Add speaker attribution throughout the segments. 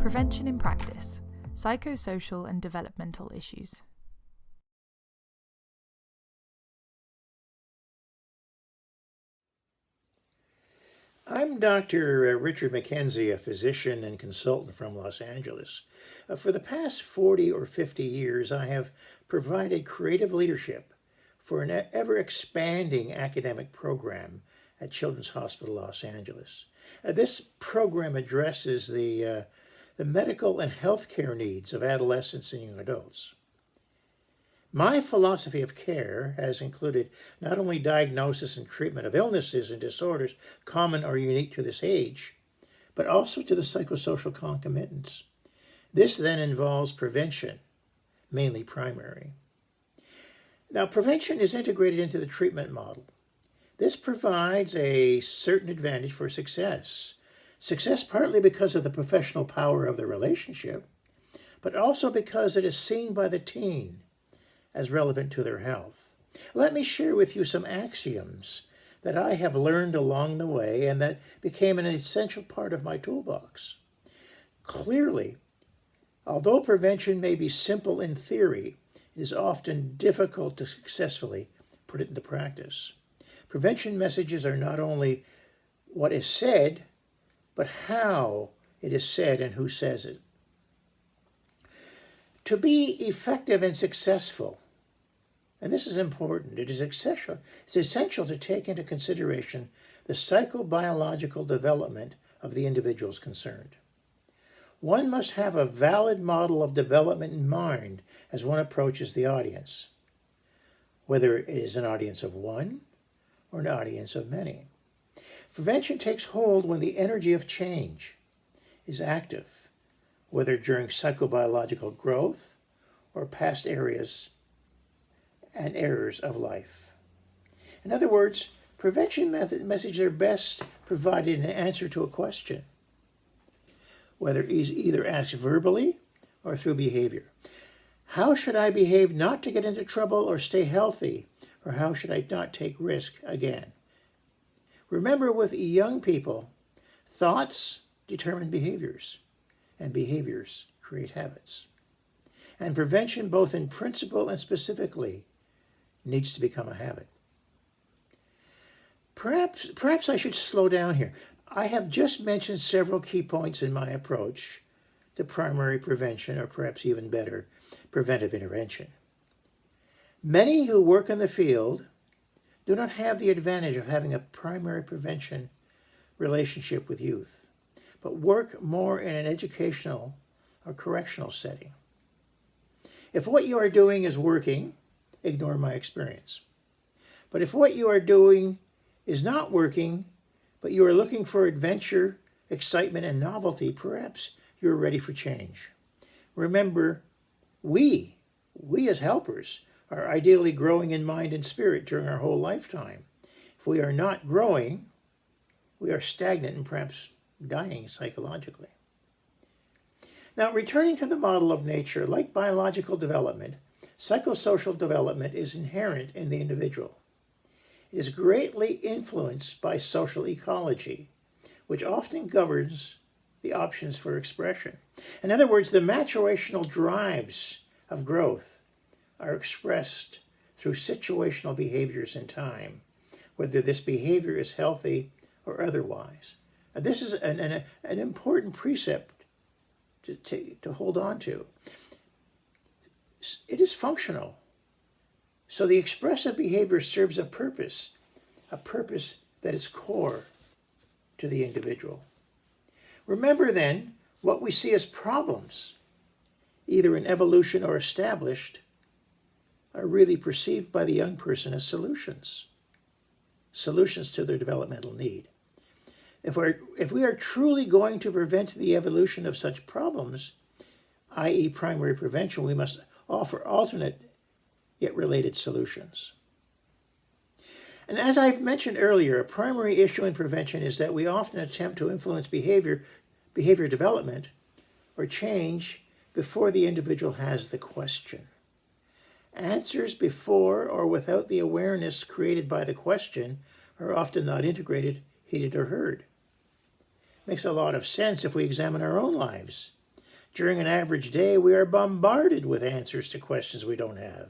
Speaker 1: Prevention in Practice, Psychosocial and Developmental Issues.
Speaker 2: I'm Dr. Richard Mackenzie, a physician and consultant from Los Angeles. For the past 40 or 50 years, I have provided creative leadership for an ever-expanding academic program at Children's Hospital Los Angeles. This program addresses the medical and healthcare needs of adolescents and young adults. My philosophy of care has included not only diagnosis and treatment of illnesses and disorders common or unique to this age, but also to the psychosocial concomitants. This then involves prevention, mainly primary. Now, prevention is integrated into the treatment model. This provides a certain advantage for success. Success partly because of the professional power of the relationship, but also because it is seen by the teen as relevant to their health. Let me share with you some axioms that I have learned along the way and that became an essential part of my toolbox. Clearly, although prevention may be simple in theory, it is often difficult to successfully put it into practice. Prevention messages are not only what is said, but how it is said and who says it. To be effective and successful, and this is important, it's essential to take into consideration the psychobiological development of the individuals concerned. One must have a valid model of development in mind as one approaches the audience, whether it is an audience of one or an audience of many. Prevention takes hold when the energy of change is active, whether during psychobiological growth or past areas and errors of life. In other words, prevention messages are best provided in answer to a question, whether either asked verbally or through behavior. How should I behave not to get into trouble or stay healthy? Or how should I not take risk again? Remember, with young people, thoughts determine behaviors, and behaviors create habits. And prevention, both in principle and specifically, needs to become a habit. Perhaps I should slow down here. I have just mentioned several key points in my approach to primary prevention, or perhaps even better, preventive intervention. Many who work in the field do not have the advantage of having a primary prevention relationship with youth, but work more in an educational or correctional setting. If what you are doing is working, ignore my experience. But if what you are doing is not working, but you are looking for adventure, excitement, and novelty, perhaps you're ready for change. Remember, we as helpers are ideally growing in mind and spirit during our whole lifetime. If we are not growing, we are stagnant and perhaps dying psychologically. Now, returning to the model of nature, like biological development, psychosocial development is inherent in the individual. It is greatly influenced by social ecology, which often governs the options for expression. In other words, the maturational drives of growth are expressed through situational behaviors in time, whether this behavior is healthy or otherwise. And this is an important precept to hold on to. It is functional. So the expressive behavior serves a purpose that is core to the individual. Remember then, what we see as problems, either in evolution or established, are really perceived by the young person as solutions to their developmental need. If we are truly going to prevent the evolution of such problems, i.e. primary prevention, we must offer alternate yet related solutions. And as I've mentioned earlier, a primary issue in prevention is that we often attempt to influence behavior development or change before the individual has the question. Answers before or without the awareness created by the question are often not integrated, heeded, or heard. Makes a lot of sense if we examine our own lives. During an average day, we are bombarded with answers to questions we don't have.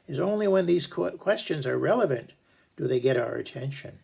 Speaker 2: It's only when these questions are relevant do they get our attention.